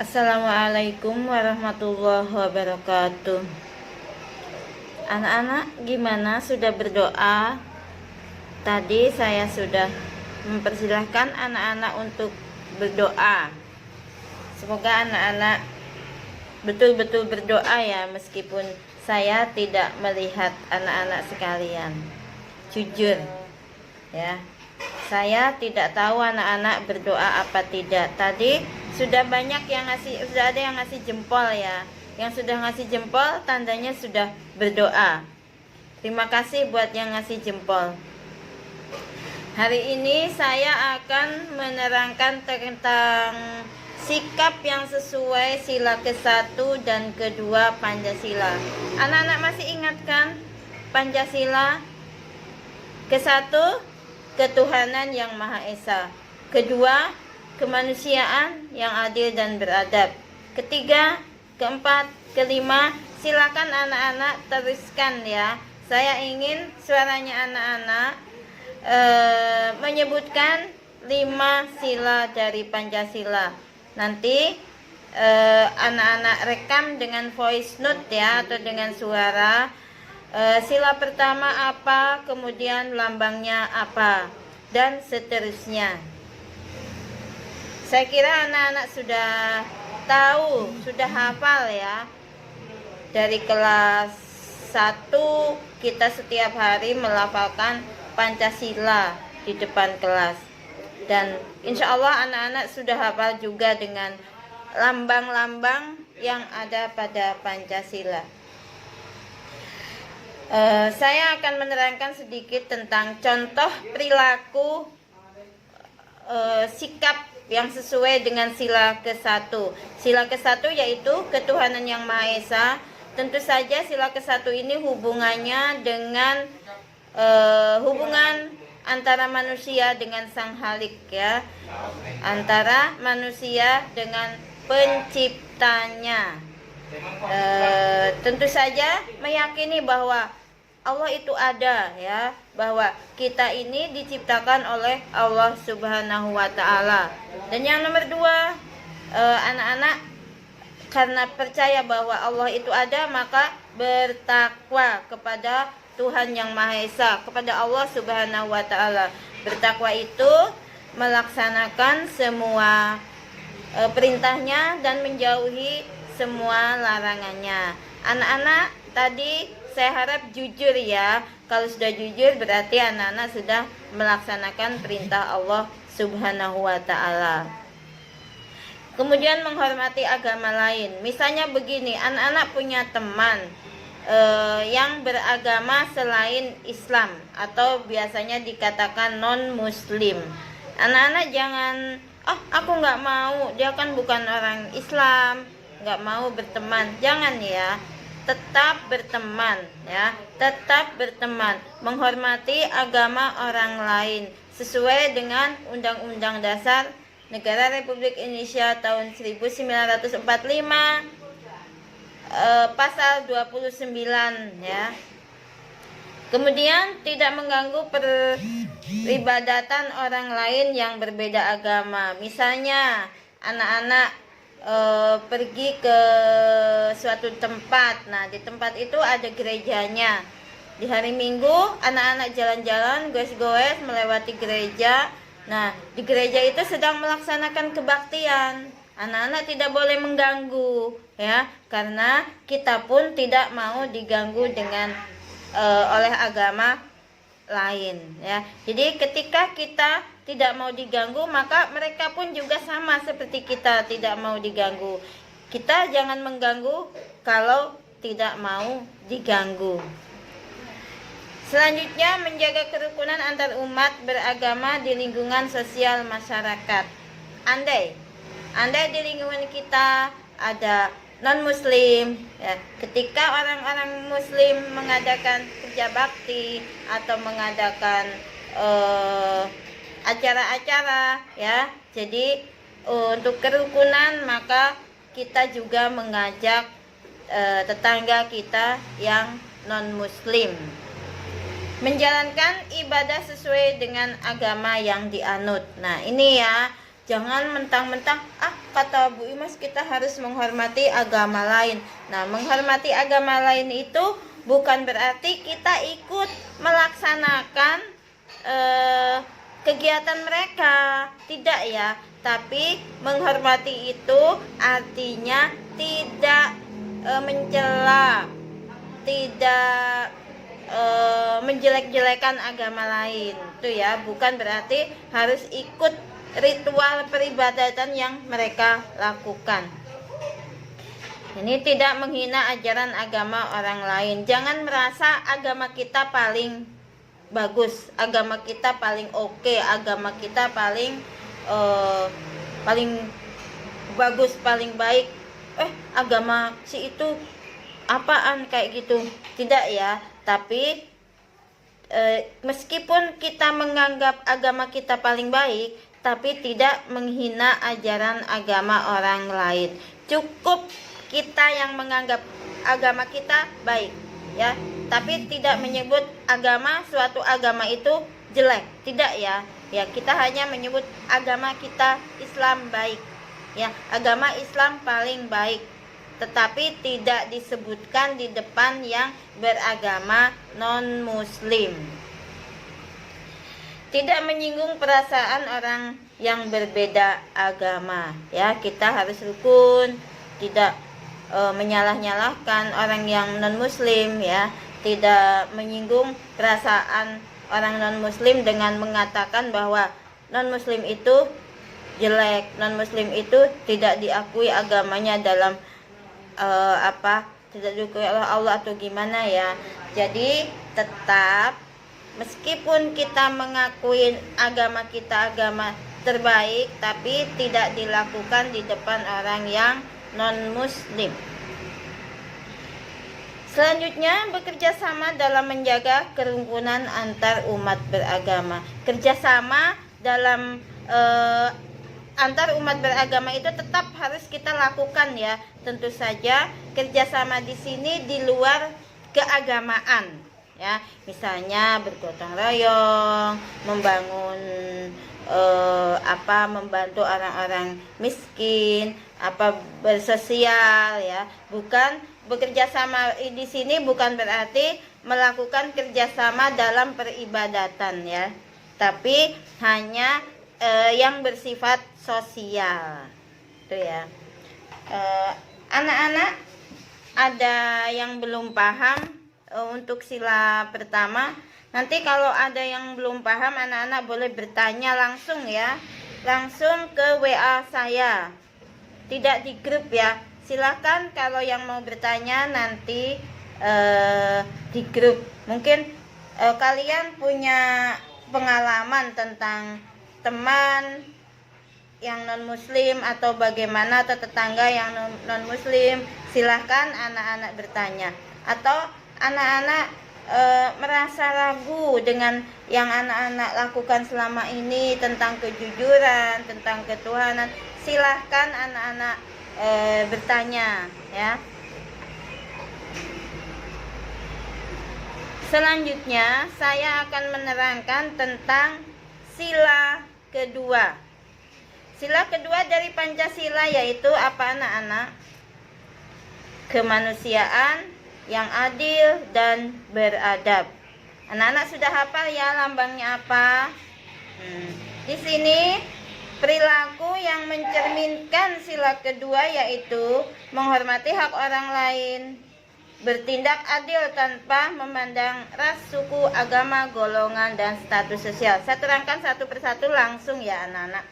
Assalamualaikum warahmatullahi wabarakatuh. Anak-anak, gimana, sudah berdoa? Tadi saya sudah mempersilahkan anak-anak untuk berdoa. Semoga anak-anak betul-betul berdoa ya, meskipun saya tidak melihat anak-anak sekalian. Jujur ya, saya tidak tahu anak-anak berdoa apa tidak. Tadi sudah banyak yang ngasih, sudah ada yang ngasih jempol ya. Yang sudah ngasih jempol tandanya sudah berdoa. Terima kasih buat yang ngasih jempol. Hari ini saya akan menerangkan tentang sikap yang sesuai sila ke-1 dan ke-2 Pancasila. Anak-anak masih ingat kan Pancasila? Ke-1, ketuhanan yang Maha Esa. Kedua, kemanusiaan yang adil dan beradab. Ketiga, keempat, kelima, silakan anak-anak teruskan ya. Saya ingin suaranya anak-anak menyebutkan 5 sila dari Pancasila. Nanti anak-anak rekam dengan voice note ya, atau dengan suara. Sila pertama apa, kemudian lambangnya apa, dan seterusnya. Saya kira anak-anak sudah tahu, sudah hafal ya. Dari kelas 1 kita setiap hari melafalkan Pancasila di depan kelas. Dan insya Allah anak-anak sudah hafal juga dengan lambang-lambang yang ada pada Pancasila. Saya akan menerangkan sedikit tentang contoh perilaku sikap yang sesuai dengan sila ke-1. Sila ke-1 yaitu ketuhanan yang Maha Esa. Tentu saja sila ke-1 ini hubungannya dengan hubungan antara manusia dengan Sang Khalik ya. Antara manusia dengan penciptanya. Tentu saja meyakini bahwa Allah itu ada ya, bahwa kita ini diciptakan oleh Allah Subhanahu wa Ta'ala. Dan yang nomor 2, anak-anak karena percaya bahwa Allah itu ada, maka bertakwa kepada Tuhan yang Maha Esa, kepada Allah Subhanahu wa Ta'ala. Bertakwa itu melaksanakan semua perintahnya dan menjauhi semua larangannya. Anak-anak tadi saya harap jujur ya. Kalau sudah jujur berarti anak-anak sudah melaksanakan perintah Allah Subhanahu wa Ta'ala. Kemudian menghormati agama lain. Misalnya begini, anak-anak punya teman yang beragama selain Islam, atau biasanya dikatakan non-Muslim. Anak-anak jangan, aku nggak mau, dia kan bukan orang Islam, nggak mau berteman. Jangan ya. Tetap berteman ya, tetap berteman, menghormati agama orang lain sesuai dengan Undang-Undang Dasar Negara Republik Indonesia tahun 1945 pasal 29 ya. Kemudian tidak mengganggu peribadatan orang lain yang berbeda agama. Misalnya anak-anak pergi ke suatu tempat. Nah, di tempat itu ada gerejanya. Di hari Minggu, anak-anak jalan-jalan, goes-goes melewati gereja. Nah, di gereja itu sedang melaksanakan kebaktian. Anak-anak tidak boleh mengganggu, ya, karena kita pun tidak mau diganggu dengan oleh agama lain, ya. Jadi ketika kita tidak mau diganggu, maka mereka pun juga sama seperti kita tidak mau diganggu. Kita jangan mengganggu kalau tidak mau diganggu. Selanjutnya, menjaga kerukunan antar umat beragama di lingkungan sosial masyarakat. Andai di lingkungan kita ada non-muslim ya, ketika orang-orang muslim mengadakan kerja bakti atau mengadakan acara-acara ya, jadi untuk kerukunan maka kita juga mengajak tetangga kita yang non-muslim menjalankan ibadah sesuai dengan agama yang dianut. Nah ini ya, jangan mentang-mentang kata Bu Imas kita harus menghormati agama lain. Nah, menghormati agama lain itu bukan berarti kita ikut melaksanakan kegiatan mereka, tidak ya. Tapi menghormati itu artinya tidak mencela, tidak menjelek-jelekan agama lain, itu ya. Bukan berarti harus ikut ritual peribadatan yang mereka lakukan. Ini tidak menghina ajaran agama orang lain. Jangan merasa agama kita paling bagus, agama kita paling oke, agama kita paling bagus, paling baik. Agama si itu apaan kayak gitu? Tidak ya. Tapi meskipun kita menganggap agama kita paling baik, tapi tidak menghina ajaran agama orang lain. Cukup kita yang menganggap agama kita baik, ya. Tapi tidak menyebut suatu agama itu jelek, tidak ya. Ya, kita hanya menyebut agama kita Islam baik, ya. Agama Islam paling baik. Tetapi tidak disebutkan di depan yang beragama non-muslim. Tidak menyinggung perasaan orang yang berbeda agama, ya. Kita harus rukun, tidak menyalah-nyalahkan orang yang non-muslim, ya. Tidak menyinggung perasaan orang non-muslim dengan mengatakan bahwa non-muslim itu jelek, non-muslim itu tidak diakui agamanya dalam tidak diakui oleh Allah atau gimana ya. Jadi tetap meskipun kita mengakui agama kita agama terbaik, tapi tidak dilakukan di depan orang yang non-muslim. Selanjutnya, bekerja sama dalam menjaga kerukunan antar umat beragama. Kerjasama dalam antar umat beragama itu tetap harus kita lakukan ya. Tentu saja kerjasama di sini di luar keagamaan, ya. Misalnya bergotong royong, membangun membantu orang-orang miskin, bersosial, ya. Bukan bekerja sama di sini bukan berarti melakukan kerjasama dalam peribadatan, ya. Tapi hanya yang bersifat sosial, itu ya. Anak-anak ada yang belum paham untuk sila pertama. Nanti kalau ada yang belum paham, anak-anak boleh bertanya langsung ya, langsung ke WA saya, tidak di grup ya. Silahkan kalau yang mau bertanya nanti di grup. Mungkin kalian punya pengalaman tentang teman yang non-muslim atau bagaimana, atau tetangga yang non-muslim. Silahkan anak-anak bertanya. Atau anak-anak merasa ragu dengan yang anak-anak lakukan selama ini tentang kejujuran, tentang ketuhanan, silahkan anak-anak bertanya ya. Selanjutnya saya akan menerangkan tentang sila kedua. Sila kedua dari Pancasila yaitu apa anak-anak? Kemanusiaan yang adil dan beradab. Anak-anak sudah hafal ya lambangnya apa? Di sini perilaku yang mencerminkan sila kedua yaitu menghormati hak orang lain, bertindak adil tanpa memandang ras, suku, agama, golongan, dan status sosial. Saya terangkan satu persatu langsung ya anak-anak.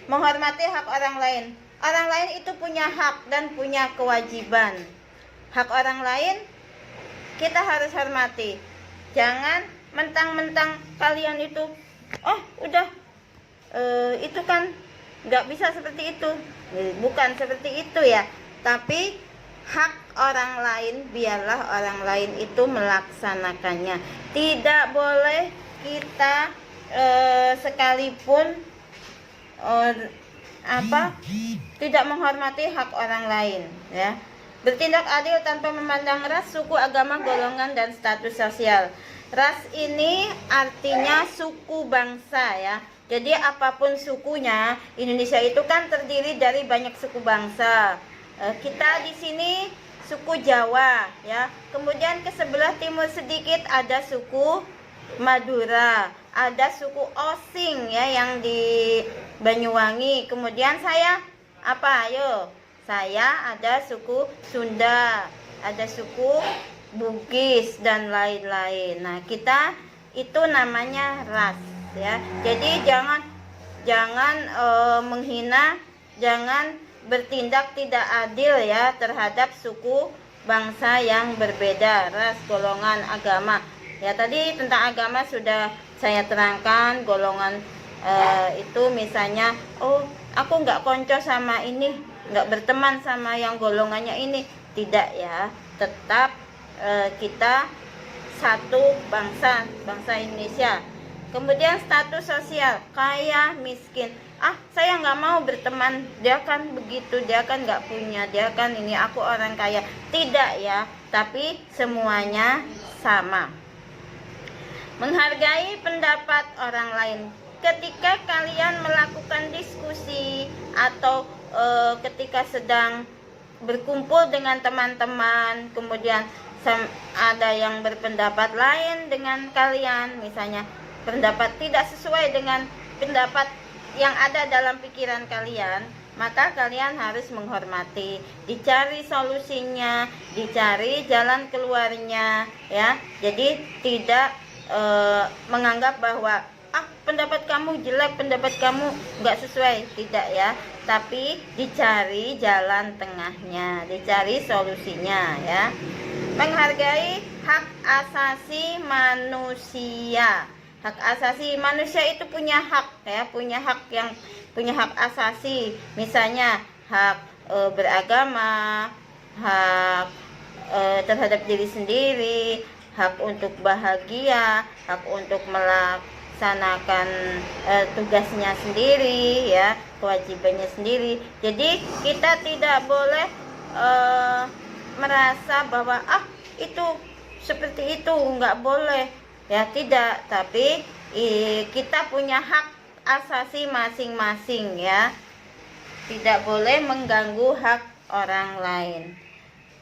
Menghormati hak orang lain. Orang lain itu punya hak dan punya kewajiban. Hak orang lain kita harus hormati. Jangan mentang-mentang kalian itu, itu kan nggak bisa seperti itu. Bukan seperti itu ya. Tapi hak orang lain, biarlah orang lain itu melaksanakannya. Tidak boleh kita sekalipun tidak menghormati hak orang lain ya. Bertindak adil tanpa memandang ras, suku, agama, golongan, dan status sosial. Ras ini artinya suku bangsa ya. Jadi apapun sukunya, Indonesia itu kan terdiri dari banyak suku bangsa. Kita di sini suku Jawa, ya. Kemudian ke sebelah timur sedikit ada suku Madura, ada suku Osing ya yang di Banyuwangi. Kemudian saya apa? Ayo, saya ada suku Sunda, ada suku Bugis dan lain-lain. Nah, kita itu namanya ras ya. Jadi jangan menghina, jangan bertindak tidak adil ya terhadap suku bangsa yang berbeda, ras, golongan, agama. Ya, tadi tentang agama sudah saya terangkan. Golongan itu misalnya, oh aku nggak konco sama ini, nggak berteman sama yang golongannya ini. Tidak ya, tetap kita satu bangsa Indonesia. Kemudian status sosial, kaya, miskin. Saya nggak mau berteman, dia kan begitu, dia kan nggak punya, dia kan ini, aku orang kaya. Tidak ya, tapi semuanya sama. Menghargai pendapat orang lain. Ketika kalian melakukan diskusi atau ketika sedang berkumpul dengan teman-teman, kemudian ada yang berpendapat lain dengan kalian, misalnya pendapat tidak sesuai dengan pendapat yang ada dalam pikiran kalian, maka kalian harus menghormati, dicari solusinya, dicari jalan keluarnya ya. Jadi tidak menganggap bahwa pendapat kamu jelek, pendapat kamu nggak sesuai, tidak ya, tapi dicari jalan tengahnya, dicari solusinya ya. Menghargai hak asasi manusia. Hak asasi manusia itu punya hak ya, punya hak asasi, misalnya hak beragama, hak terhadap diri sendiri, hak untuk bahagia, hak untuk melaksanakan tugasnya sendiri ya, kewajibannya sendiri. Jadi kita tidak boleh merasa bahwa itu seperti itu, nggak boleh ya, tidak. Tapi kita punya hak asasi masing-masing ya, tidak boleh mengganggu hak orang lain.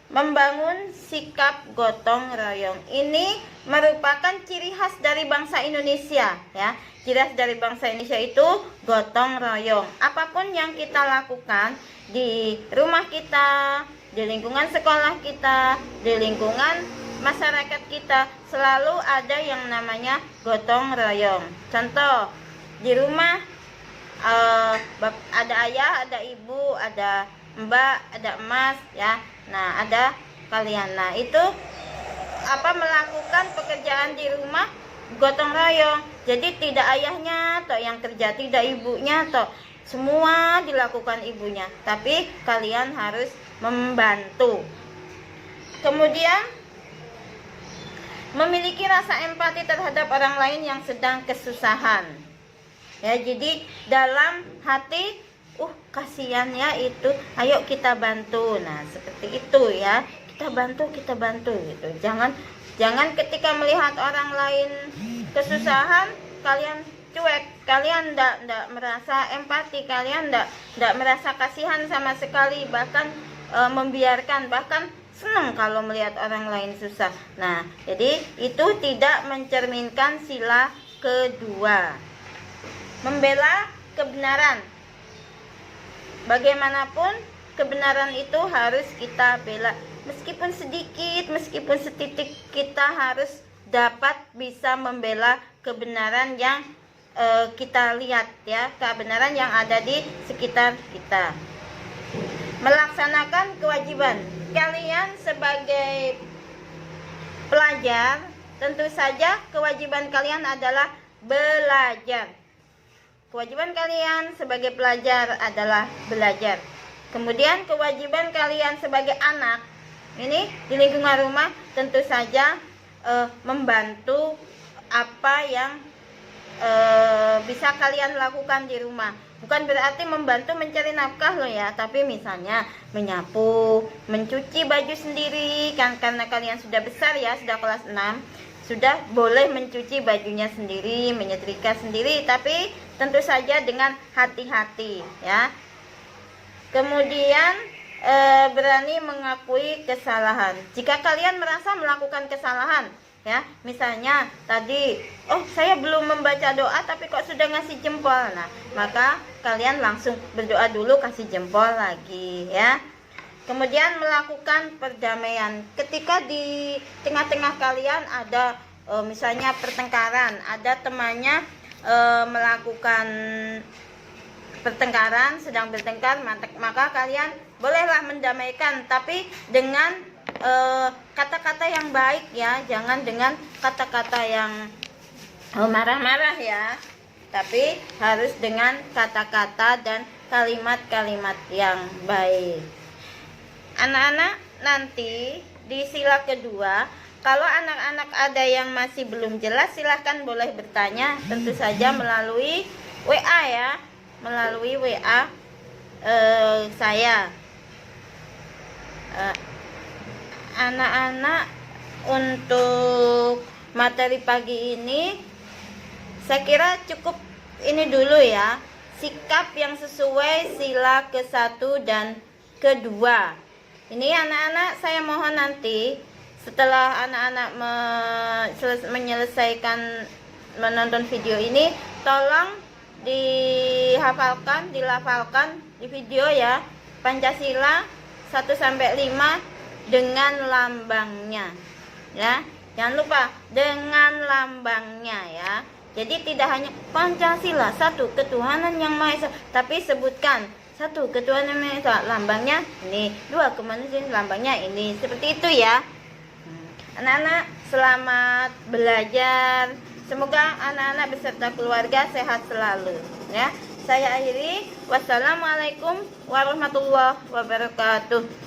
Membangun sikap gotong royong ini merupakan ciri khas dari bangsa Indonesia ya. Ciri khas dari bangsa Indonesia itu gotong royong. Apapun yang kita lakukan di rumah kita, di lingkungan sekolah kita, di lingkungan masyarakat kita, selalu ada yang namanya gotong royong. Contoh, di rumah ada ayah, ada ibu, ada mbak, ada emas ya. Nah, ada kalian. Nah, itu melakukan pekerjaan di rumah gotong royong. Jadi tidak ayahnya toh yang kerja, tidak ibunya toh, semua dilakukan ibunya, tapi kalian harus membantu. Kemudian memiliki rasa empati terhadap orang lain yang sedang kesusahan. Ya, jadi dalam hati kasihan ya itu, ayo kita bantu. Nah, seperti itu ya. Kita bantu gitu. Jangan ketika melihat orang lain kesusahan kalian cuek, kalian enggak merasa empati, kalian enggak merasa kasihan sama sekali, bahkan membiarkan, bahkan senang kalau melihat orang lain susah. Nah, jadi itu tidak mencerminkan sila kedua. Membela kebenaran. Bagaimanapun kebenaran itu harus kita bela. Meskipun sedikit, meskipun setitik, kita harus dapat bisa membela kebenaran yang kita lihat ya, kebenaran yang ada di sekitar kita. Melaksanakan kewajiban. Kalian sebagai pelajar, tentu saja kewajiban kalian adalah belajar. Kewajiban kalian sebagai pelajar adalah belajar. Kemudian kewajiban kalian sebagai anak ini di lingkungan rumah tentu saja membantu apa yang bisa kalian lakukan di rumah. Bukan berarti membantu mencari nafkah loh ya, tapi misalnya menyapu, mencuci baju sendiri kan, karena kalian sudah besar ya, sudah kelas 6, sudah boleh mencuci bajunya sendiri, menyetrika sendiri. Tapi tentu saja dengan hati-hati ya. Kemudian berani mengakui kesalahan. Jika kalian merasa melakukan kesalahan ya, misalnya tadi saya belum membaca doa tapi kok sudah ngasih jempol, nah maka kalian langsung berdoa dulu, kasih jempol lagi ya. Kemudian melakukan perdamaian. Ketika di tengah-tengah kalian ada misalnya pertengkaran, ada temannya melakukan pertengkaran, sedang bertengkar, maka kalian bolehlah mendamaikan, tapi dengan kata-kata yang baik ya, jangan dengan kata-kata yang marah-marah ya, tapi harus dengan kata-kata dan kalimat-kalimat yang baik. Anak-anak, nanti di sila kedua, kalau anak-anak ada yang masih belum jelas, silahkan boleh bertanya, tentu saja melalui WA ya, melalui WA saya. Anak-anak, untuk materi pagi ini saya kira cukup ini dulu ya, sikap yang sesuai sila ke-1 dan ke-2. Ini anak-anak, saya mohon nanti setelah anak-anak menyelesaikan menonton video ini, tolong dihafalkan, dilafalkan di video ya, Pancasila 1-5 dengan lambangnya ya. Jangan lupa dengan lambangnya ya. Jadi tidak hanya Pancasila, 1 ketuhanan yang Maha Esa, tapi sebutkan 1 ketuhanan yang Maha Esa, lambangnya ini, 2 kemanusiaan, lambangnya ini. Seperti itu ya. Anak-anak, selamat belajar. Semoga anak-anak beserta keluarga sehat selalu ya. Saya akhiri. Wassalamualaikum warahmatullahi wabarakatuh.